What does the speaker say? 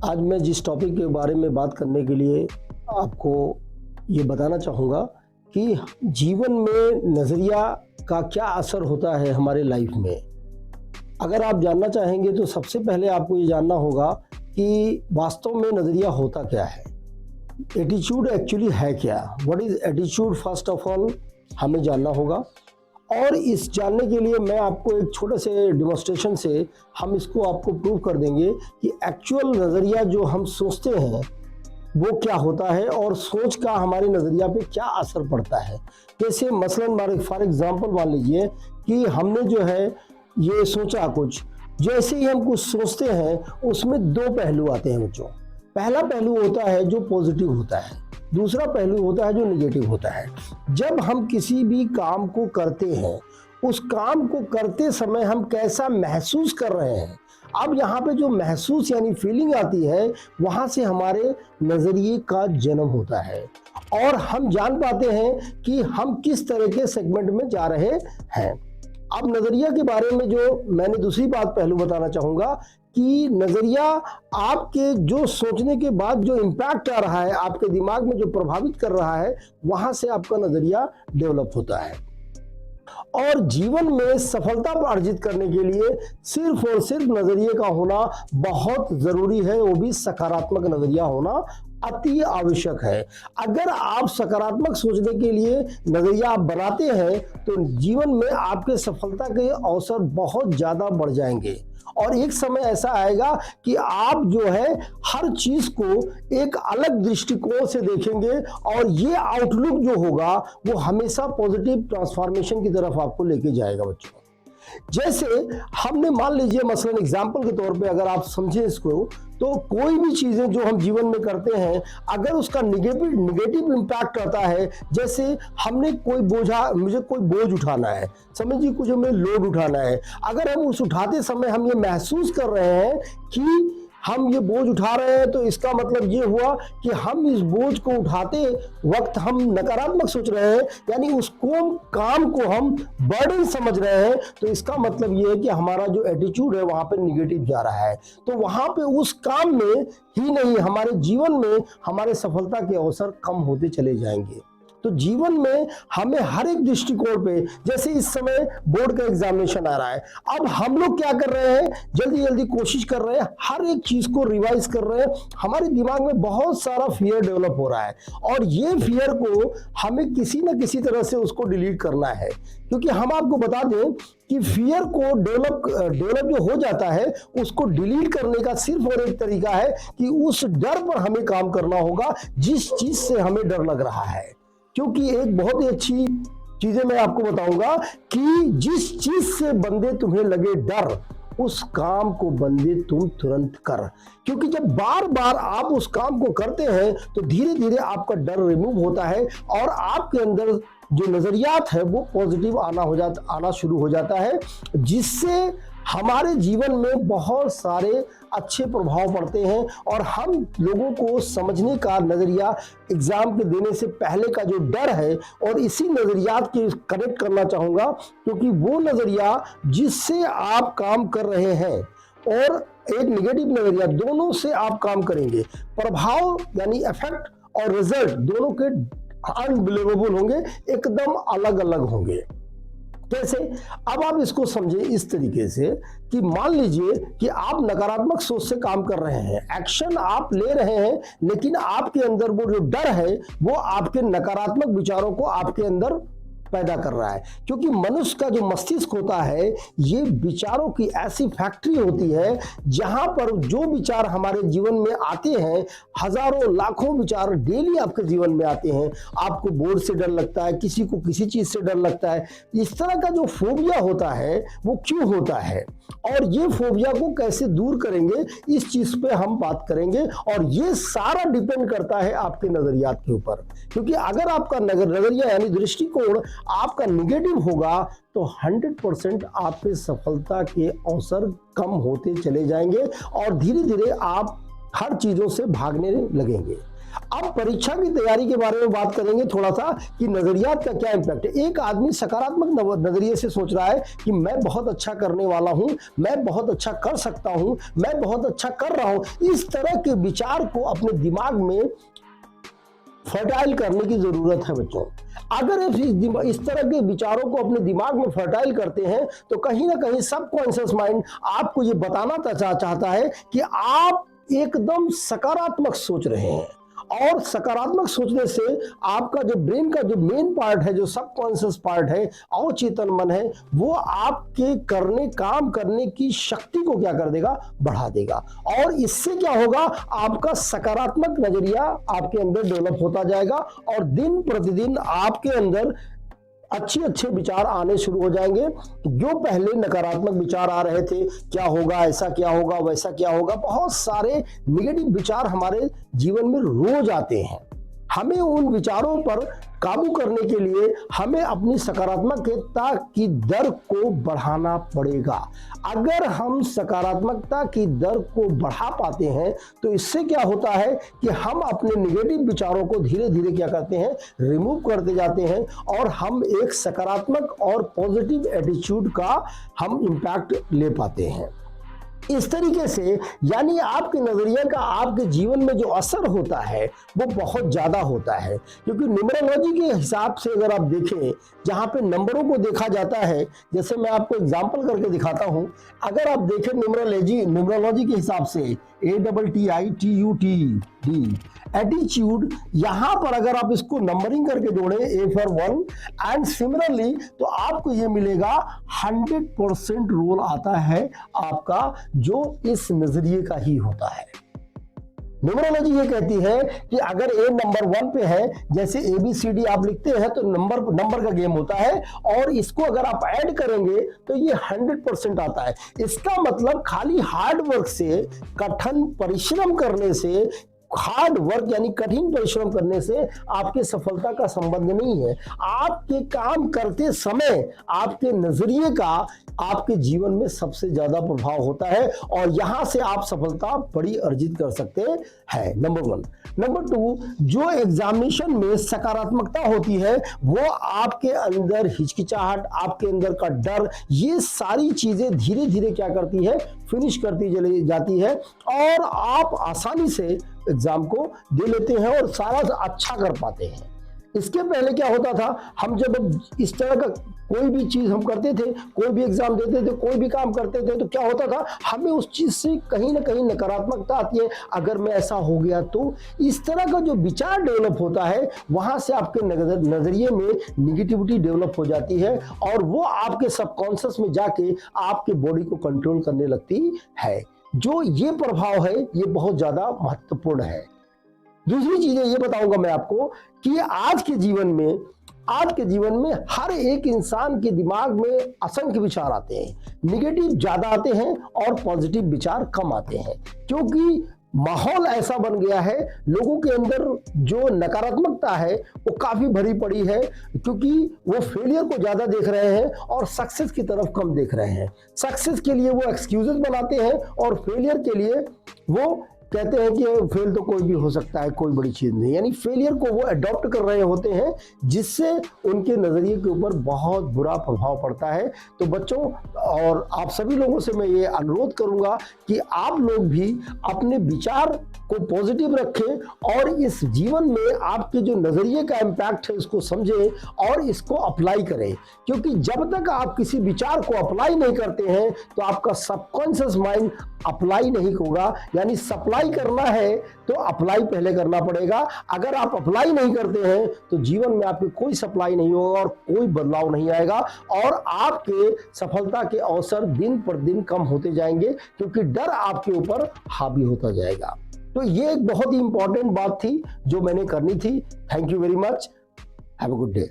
आज मैं जिस टॉपिक के बारे में बात करने के लिए आपको ये बताना चाहूँगा कि जीवन में नज़रिया का क्या असर होता है हमारे लाइफ में। अगर आप जानना चाहेंगे तो सबसे पहले आपको ये जानना होगा कि वास्तव में नज़रिया होता क्या है, एटीट्यूड एक्चुअली है क्या, what is attitude first of all हमें जानना होगा। और इस जानने के लिए मैं आपको एक छोटे से डिमॉन्स्ट्रेशन से हम इसको आपको प्रूव कर देंगे कि एक्चुअल नज़रिया जो हम सोचते हैं वो क्या होता है और सोच का हमारे नज़रिया पे क्या असर पड़ता है। जैसे मसलन फॉर एग्जांपल मान लीजिए कि हमने जो है ये सोचा कुछ, जैसे ही हम कुछ सोचते हैं उसमें दो पहलू आते हैं बच्चों। पहला पहलू होता है जो पॉजिटिव होता है, दूसरा पहलू होता है जो निगेटिव होता है। जब हम किसी भी काम को करते हैं, उस काम को करते समय हम कैसा महसूस कर रहे हैं, अब यहाँ पे जो महसूस यानी फीलिंग आती है, वहाँ से हमारे नज़रिए का जन्म होता है और हम जान पाते हैं कि हम किस तरह के सेगमेंट में जा रहे हैं। अब नज़रिया के बारे में जो मैंने दूसरी बात पहलू बताना चाहूँगा कि नज़रिया आपके जो सोचने के बाद जो इम्पैक्ट आ रहा है, आपके दिमाग में जो प्रभावित कर रहा है, वहाँ से आपका नज़रिया डेवलप होता है। और जीवन में सफलता अर्जित करने के लिए सिर्फ और सिर्फ नज़रिए का होना बहुत ज़रूरी है, वो भी सकारात्मक नज़रिया होना अति आवश्यक है। अगर आप सकारात्मक सोचने के लिए नज़रिया आप बनाते हैं तो जीवन में आपके सफलता के अवसर बहुत ज़्यादा बढ़ जाएंगे और एक समय ऐसा आएगा कि आप जो है हर चीज को एक अलग दृष्टिकोण से देखेंगे और ये आउटलुक जो होगा वो हमेशा पॉजिटिव ट्रांसफॉर्मेशन की तरफ आपको लेके जाएगा बच्चों। जैसे हमने मान लीजिए मसलन एग्जाम्पल के तौर पे अगर आप समझें इसको, तो कोई भी चीजें जो हम जीवन में करते हैं अगर उसका निगेटिव इम्पैक्ट आता है, जैसे हमने मुझे कोई बोझ उठाना है, समझिए कुछ हमें लोड उठाना है, अगर हम उस उठाते समय हम ये महसूस कर रहे हैं कि हम ये बोझ उठा रहे हैं, तो इसका मतलब ये हुआ कि हम इस बोझ को उठाते वक्त हम नकारात्मक सोच रहे हैं, यानी उसको काम को हम बर्डन समझ रहे हैं, तो इसका मतलब ये है कि हमारा जो एटीट्यूड है वहां पे निगेटिव जा रहा है। तो वहां पे उस काम में ही नहीं, हमारे जीवन में हमारे सफलता के अवसर कम होते चले जाएंगे। तो जीवन में हमें हर एक दृष्टिकोण पे, जैसे इस समय बोर्ड का एग्जामिनेशन आ रहा है, अब हम लोग क्या कर रहे हैं, जल्दी जल्दी कोशिश कर रहे हैं, हर एक चीज को रिवाइज कर रहे हैं, हमारे दिमाग में बहुत सारा फियर डेवलप हो रहा है और ये फियर को हमें किसी ना किसी तरह से उसको डिलीट करना है। क्योंकि हम आपको बता दें कि फियर को डेवलप जो हो जाता है उसको डिलीट करने का सिर्फ और एक तरीका है कि उस डर पर हमें काम करना होगा जिस चीज से हमें डर लग रहा है। क्योंकि एक बहुत ही अच्छी चीजें मैं आपको बताऊंगा कि जिस चीज से बंदे तुम्हें लगे डर, उस काम को बंदे तुम तुरंत कर। क्योंकि जब बार बार आप उस काम को करते हैं तो धीरे धीरे आपका डर रिमूव होता है और आपके अंदर जो नजरियात है वो पॉजिटिव आना शुरू हो जाता है, जिससे हमारे जीवन में बहुत सारे अच्छे प्रभाव पड़ते हैं और हम लोगों को समझने का नज़रिया एग्ज़ाम के देने से पहले का जो डर है, और इसी नज़रियात के कनेक्ट करना चाहूँगा क्योंकि वो नज़रिया जिससे आप काम कर रहे हैं और एक निगेटिव नज़रिया, दोनों से आप काम करेंगे, प्रभाव यानी इफेक्ट और रिजल्ट दोनों के अनबिलीवेबल होंगे, एकदम अलग अलग होंगे। कैसे? अब आप इसको समझें इस तरीके से कि मान लीजिए कि आप नकारात्मक सोच से काम कर रहे हैं, एक्शन आप ले रहे हैं, लेकिन आपके अंदर वो जो डर है वो आपके नकारात्मक विचारों को आपके अंदर पैदा कर रहा है। क्योंकि मनुष्य का जो मस्तिष्क होता है ये विचारों की ऐसी फैक्ट्री होती है जहां पर जो विचार हमारे जीवन में आते हैं, हजारों लाखों विचार डेली आपके जीवन में आते हैं। आपको बोर्ड से डर लगता है, किसी को किसी चीज से डर लगता है। इस तरह का जो फोबिया होता है वो क्यों होता है और ये फोबिया को कैसे दूर करेंगे, इस चीज पे हम बात करेंगे। और ये सारा डिपेंड करता है आपके नजरियात के ऊपर। क्योंकि अगर आपका नजरिया यानी दृष्टिकोण आपका निगेटिव होगा तो 100% आपके सफलता के अवसर कम होते चले जाएंगे और धीरे धीरे आप हर चीजों से भागने लगेंगे। अब परीक्षा की तैयारी के बारे में बात करेंगे थोड़ा सा कि नजरियात का क्या इंपैक्ट है। एक आदमी सकारात्मक नजरिए से सोच रहा है कि मैं बहुत अच्छा करने वाला हूं, मैं बहुत अच्छा कर सकता हूं, मैं बहुत अच्छा कर रहा हूं। इस तरह के विचार को अपने दिमाग में फर्टाइल करने की जरूरत है बच्चों। अगर इस तरह के विचारों को अपने दिमाग में फर्टाइल करते हैं तो कहीं ना कहीं सबकॉन्शियस माइंड आपको ये बताना चाहता है कि आप एकदम सकारात्मक सोच रहे हैं। और सकारात्मक सोचने से आपका जो ब्रेन का जो मेन पार्ट है, जो सबकॉन्शियस पार्ट है, अवचेतन मन है, वो आपके काम करने की शक्ति को क्या कर देगा, बढ़ा देगा। और इससे क्या होगा, आपका सकारात्मक नजरिया आपके अंदर डेवलप होता जाएगा और दिन प्रतिदिन आपके अंदर अच्छे विचार आने शुरू हो जाएंगे। जो पहले नकारात्मक विचार आ रहे थे, क्या होगा, ऐसा क्या होगा, वैसा क्या होगा, बहुत सारे नेगेटिव विचार हमारे जीवन में रोज आते हैं। हमें उन विचारों पर काबू करने के लिए हमें अपनी सकारात्मकता की दर को बढ़ाना पड़ेगा। अगर हम सकारात्मकता की दर को बढ़ा पाते हैं तो इससे क्या होता है कि हम अपने नेगेटिव विचारों को धीरे धीरे क्या करते हैं, रिमूव करते जाते हैं और हम एक सकारात्मक और पॉजिटिव एटीट्यूड का हम इम्पैक्ट ले पाते हैं। इस तरीके से यानी आपके नजरिए का आपके जीवन में जो असर होता है वो बहुत ज्यादा होता है। क्योंकि न्यूमरोलॉजी के हिसाब से अगर आप देखें, जहां पे नंबरों को देखा जाता है, जैसे मैं आपको एग्जांपल करके दिखाता हूं। अगर आप देखें न्यूमरोलॉजी के हिसाब से ATTUD एटीट्यूड, यहां पर अगर आप इसको नंबरिंग करके जोड़ें A for 1 एंड सिमिलरली, तो आपको ये मिलेगा 100% रोल आता है आपका, जो इस नजरिए का ही होता है। न्यूमरोलॉजी ये कहती है कि अगर A नंबर 1 पे है, जैसे ABCD आप लिखते हैं तो नंबर का गेम होता है, और इसको अगर आप ऐड करेंगे तो ये 100% आता है। इसका मतलब खाली हार्ड वर्क से, कठिन परिश्रम करने से, हार्ड वर्क यानी कठिन परिश्रम करने से आपके सफलता का संबंध नहीं है। आपके काम करते समय आपके नजरिए का आपके जीवन में सबसे ज्यादा प्रभाव होता है और यहां से आप सफलता बड़ी अर्जित कर सकते हैं। नंबर 1। नंबर 2, जो एग्जामिनेशन में सकारात्मकता होती है वो आपके अंदर हिचकिचाहट, आपके अंदर का डर, ये सारी चीजें धीरे धीरे क्या करती है, फिनिश करती चली जाती है और आप आसानी से एग्जाम को दे लेते हैं और सारा अच्छा कर पाते हैं। इसके पहले क्या होता था, हम जब इस तरह का कोई भी चीज हम करते थे, कोई भी एग्जाम देते थे, कोई भी काम करते थे, तो क्या होता था, हमें उस चीज से कहीं ना कहीं नकारात्मकता आती है, अगर मैं ऐसा हो गया तो। इस तरह का जो विचार डेवलप होता है वहां से आपके नजरिए में निगेटिविटी डेवलप हो जाती है और वो आपके सबकॉन्शियस में जाके आपके बॉडी को कंट्रोल करने लगती है। जो ये प्रभाव है ये बहुत ज्यादा महत्वपूर्ण है। दूसरी चीजें ये बताऊंगा मैं आपको कि आज के जीवन में हर एक इंसान के दिमाग में असंख्य विचार आते हैं। निगेटिव ज्यादा आते हैं और पॉजिटिव विचार कम आते हैं, क्योंकि माहौल ऐसा बन गया है, लोगों के अंदर जो नकारात्मकता है वो काफी भरी पड़ी है, क्योंकि वो फेलियर को ज्यादा देख रहे हैं और सक्सेस की तरफ कम देख रहे हैं। सक्सेस के लिए वो एक्सक्यूजेस बनाते हैं और फेलियर के लिए वो कहते हैं कि फेल तो कोई भी हो सकता है, कोई बड़ी चीज नहीं। यानी फेलियर को वो अडॉप्ट कर रहे होते हैं, जिससे उनके नजरिए के ऊपर बहुत बुरा प्रभाव पड़ता है। तो बच्चों और आप सभी लोगों से मैं ये अनुरोध करूंगा कि आप लोग भी अपने विचार को पॉजिटिव रखें और इस जीवन में आपके जो नजरिए का इम्पैक्ट है उसको समझें और इसको अप्लाई करें। क्योंकि जब तक आप किसी विचार को अप्लाई नहीं करते हैं तो आपका सबकॉन्शियस माइंड अप्लाई नहीं होगा। यानी सप्लाई करना है तो अप्लाई पहले करना पड़ेगा। अगर आप अप्लाई नहीं करते हैं तो जीवन में आपके कोई सप्लाई नहीं होगा और कोई बदलाव नहीं आएगा और आपके सफलता के अवसर दिन पर दिन कम होते जाएंगे, क्योंकि डर आपके ऊपर हावी होता जाएगा। तो ये एक बहुत ही इंपॉर्टेंट बात थी जो मैंने करनी थी। Thank you very much. Have a good day.